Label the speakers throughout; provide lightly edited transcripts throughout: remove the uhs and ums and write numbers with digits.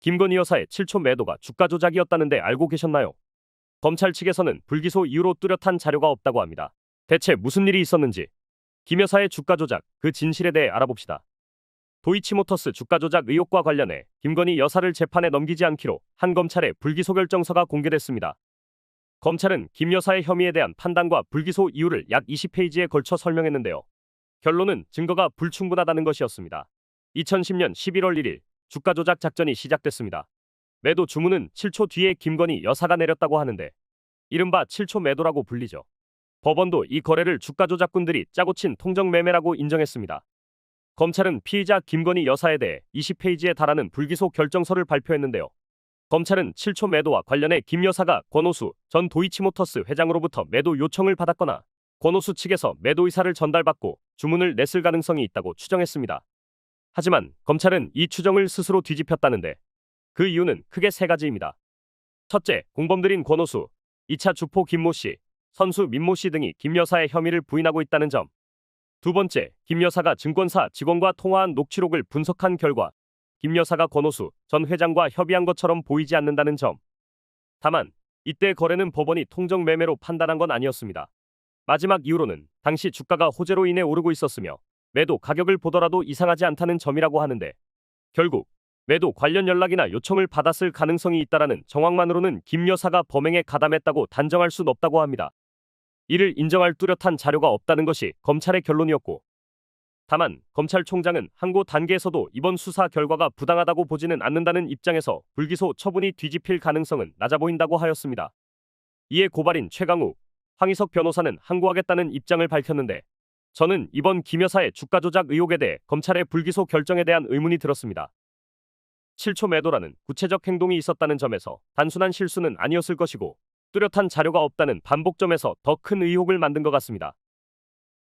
Speaker 1: 김건희 여사의 7초 매도가 주가 조작이었다는데 알고 계셨나요? 검찰 측에서는 불기소 이후로 뚜렷한 자료가 없다고 합니다. 대체 무슨 일이 있었는지 김 여사의 주가 조작, 그 진실에 대해 알아봅시다. 도이치모터스 주가 조작 의혹과 관련해 김건희 여사를 재판에 넘기지 않기로 한 검찰의 불기소 결정서가 공개됐습니다. 검찰은 김 여사의 혐의에 대한 판단과 불기소 이유를 약 20페이지에 걸쳐 설명했는데요. 결론은 증거가 불충분하다는 것이었습니다. 2010년 11월 1일 주가 조작 작전이 시작됐습니다. 매도 주문은 7초 뒤에 김건희 여사가 내렸다고 하는데 이른바 7초 매도라고 불리죠. 법원도 이 거래를 주가 조작꾼들이 짜고 친 통정 매매라고 인정했습니다. 검찰은 피의자 김건희 여사에 대해 20페이지에 달하는 불기소 결정서를 발표했는데요. 검찰은 7초 매도와 관련해 김 여사가 권오수 전 도이치모터스 회장으로부터 매도 요청을 받았거나 권오수 측에서 매도 의사를 전달받고 주문을 냈을 가능성이 있다고 추정했습니다. 하지만 검찰은 이 추정을 스스로 뒤집혔다는데 그 이유는 크게 세 가지입니다. 첫째, 공범들인 권오수, 2차 주포 김모 씨, 선수 민모 씨 등이 김 여사의 혐의를 부인하고 있다는 점. 두 번째, 김 여사가 증권사 직원과 통화한 녹취록을 분석한 결과 김 여사가 권오수 전 회장과 협의한 것처럼 보이지 않는다는 점. 다만 이때 거래는 법원이 통정 매매로 판단한 건 아니었습니다. 마지막 이유로는 당시 주가가 호재로 인해 오르고 있었으며 매도 가격을 보더라도 이상하지 않다는 점이라고 하는데 결국 매도 관련 연락이나 요청을 받았을 가능성이 있다라는 정황만으로는 김 여사가 범행에 가담했다고 단정할 순 없다고 합니다. 이를 인정할 뚜렷한 자료가 없다는 것이 검찰의 결론이었고, 다만 검찰총장은 항고 단계에서도 이번 수사 결과가 부당하다고 보지는 않는다는 입장에서 불기소 처분이 뒤집힐 가능성은 낮아 보인다고 하였습니다. 이에 고발인 최강욱, 황희석 변호사는 항고하겠다는 입장을 밝혔는데 저는 이번 김 여사의 주가 조작 의혹에 대해 검찰의 불기소 결정에 대한 의문이 들었습니다. 7초 매도라는 구체적 행동이 있었다는 점에서 단순한 실수는 아니었을 것이고 뚜렷한 자료가 없다는 반복점에서 더 큰 의혹을 만든 것 같습니다.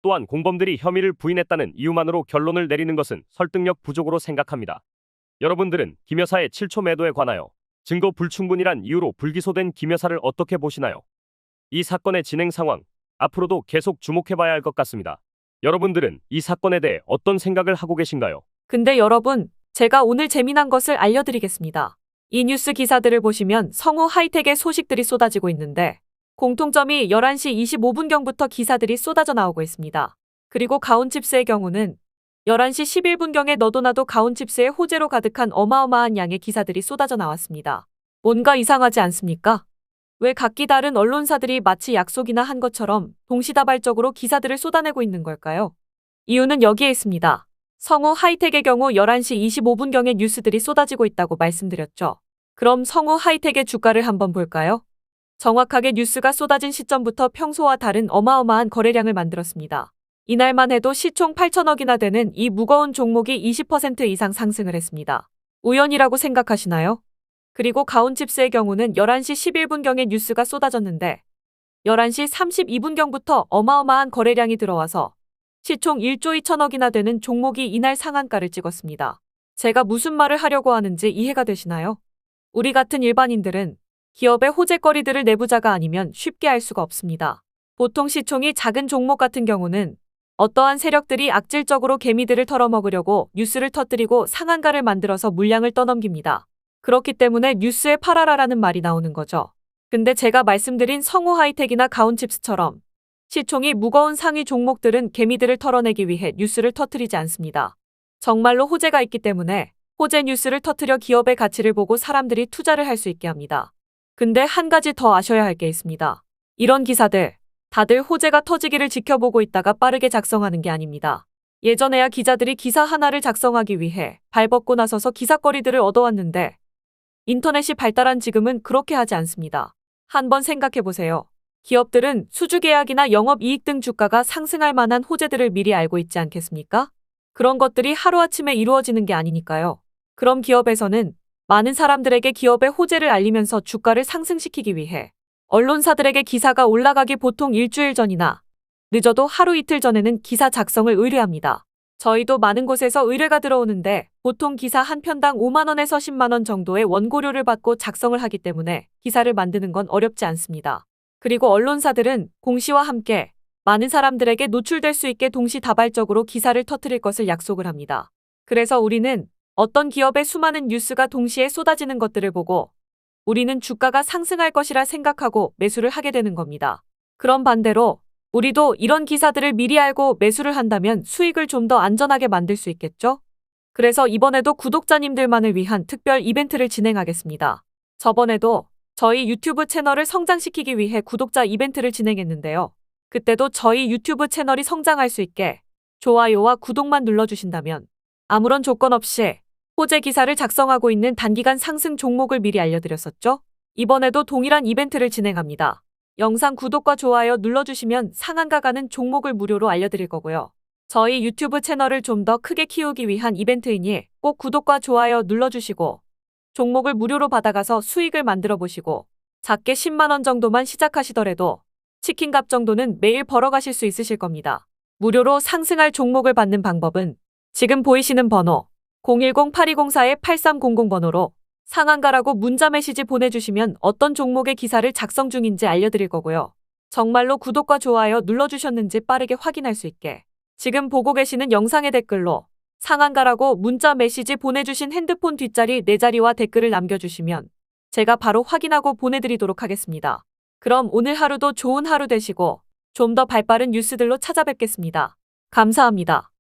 Speaker 1: 또한 공범들이 혐의를 부인했다는 이유만으로 결론을 내리는 것은 설득력 부족으로 생각합니다. 여러분들은 김 여사의 7초 매도에 관하여 증거 불충분이란 이유로 불기소된 김 여사를 어떻게 보시나요? 이 사건의 진행 상황, 앞으로도 계속 주목해봐야 할 것 같습니다. 여러분들은 이 사건에 대해 어떤 생각을 하고 계신가요?
Speaker 2: 근데 여러분, 제가 오늘 재미난 것을 알려드리겠습니다. 이 뉴스 기사들을 보시면 성우 하이텍의 소식들이 쏟아지고 있는데 공통점이 11시 25분경부터 기사들이 쏟아져 나오고 있습니다. 그리고 가온칩스의 경우는 11시 11분경에 너도 나도 가온칩스의 호재로 가득한 어마어마한 양의 기사들이 쏟아져 나왔습니다. 뭔가 이상하지 않습니까? 왜 각기 다른 언론사들이 마치 약속이나 한 것처럼 동시다발적으로 기사들을 쏟아내고 있는 걸까요? 이유는 여기에 있습니다. 성우 하이텍의 경우 11시 25분경에 뉴스들이 쏟아지고 있다고 말씀드렸죠. 그럼 성우 하이텍의 주가를 한번 볼까요? 정확하게 뉴스가 쏟아진 시점부터 평소와 다른 어마어마한 거래량을 만들었습니다. 이날만 해도 시총 8천억이나 되는 이 무거운 종목이 20% 이상 상승을 했습니다. 우연이라고 생각하시나요? 그리고 가온칩스의 경우는 11시 11분경에 뉴스가 쏟아졌는데 11시 32분경부터 어마어마한 거래량이 들어와서 시총 1조 2천억이나 되는 종목이 이날 상한가를 찍었습니다. 제가 무슨 말을 하려고 하는지 이해가 되시나요? 우리 같은 일반인들은 기업의 호재거리들을 내부자가 아니면 쉽게 알 수가 없습니다. 보통 시총이 작은 종목 같은 경우는 어떠한 세력들이 악질적으로 개미들을 털어먹으려고 뉴스를 터뜨리고 상한가를 만들어서 물량을 떠넘깁니다. 그렇기 때문에 뉴스에 팔아라라는 말이 나오는 거죠. 근데 제가 말씀드린 성우 하이텍이나 가온칩스처럼 시총이 무거운 상위 종목들은 개미들을 털어내기 위해 뉴스를 터뜨리지 않습니다. 정말로 호재가 있기 때문에 호재 뉴스를 터뜨려 기업의 가치를 보고 사람들이 투자를 할 수 있게 합니다. 근데 한 가지 더 아셔야 할 게 있습니다. 이런 기사들, 다들 호재가 터지기를 지켜보고 있다가 빠르게 작성하는 게 아닙니다. 예전에야 기자들이 기사 하나를 작성하기 위해 발벗고 나서서 기사거리들을 얻어왔는데 인터넷이 발달한 지금은 그렇게 하지 않습니다. 한번 생각해보세요. 기업들은 수주계약이나 영업이익 등 주가가 상승할 만한 호재들을 미리 알고 있지 않겠습니까? 그런 것들이 하루아침에 이루어지는 게 아니니까요. 그럼 기업에서는 많은 사람들에게 기업의 호재를 알리면서 주가를 상승시키기 위해 언론사들에게 기사가 올라가기 보통 일주일 전이나 늦어도 하루 이틀 전에는 기사 작성을 의뢰합니다. 저희도 많은 곳에서 의뢰가 들어오는데 보통 기사 한 편당 5만 원에서 10만 원 정도의 원고료를 받고 작성을 하기 때문에 기사를 만드는 건 어렵지 않습니다. 그리고 언론사들은 공시와 함께 많은 사람들에게 노출될 수 있게 동시다발적으로 기사를 터뜨릴 것을 약속을 합니다. 그래서 우리는 어떤 기업의 수많은 뉴스가 동시에 쏟아지는 것들을 보고 우리는 주가가 상승할 것이라 생각하고 매수를 하게 되는 겁니다. 그럼 반대로 우리도 이런 기사들을 미리 알고 매수를 한다면 수익을 좀 더 안전하게 만들 수 있겠죠? 그래서 이번에도 구독자님들만을 위한 특별 이벤트를 진행하겠습니다. 저번에도 저희 유튜브 채널을 성장시키기 위해 구독자 이벤트를 진행했는데요. 그때도 저희 유튜브 채널이 성장할 수 있게 좋아요와 구독만 눌러주신다면 아무런 조건 없이 호재 기사를 작성하고 있는 단기간 상승 종목을 미리 알려드렸었죠? 이번에도 동일한 이벤트를 진행합니다. 영상 구독과 좋아요 눌러주시면 상한가 가는 종목을 무료로 알려드릴 거고요. 저희 유튜브 채널을 좀 더 크게 키우기 위한 이벤트이니 꼭 구독과 좋아요 눌러주시고 종목을 무료로 받아가서 수익을 만들어 보시고 작게 10만 원 정도만 시작하시더라도 치킨값 정도는 매일 벌어가실 수 있으실 겁니다. 무료로 상승할 종목을 받는 방법은 지금 보이시는 번호 010-8204-8300 번호로 상한가라고 문자 메시지 보내주시면 어떤 종목의 기사를 작성 중인지 알려드릴 거고요. 정말로 구독과 좋아요 눌러주셨는지 빠르게 확인할 수 있게 지금 보고 계시는 영상의 댓글로 상한가라고 문자 메시지 보내주신 핸드폰 뒷자리 4자리와 댓글을 남겨주시면 제가 바로 확인하고 보내드리도록 하겠습니다. 그럼 오늘 하루도 좋은 하루 되시고 좀 더 발빠른 뉴스들로 찾아뵙겠습니다. 감사합니다.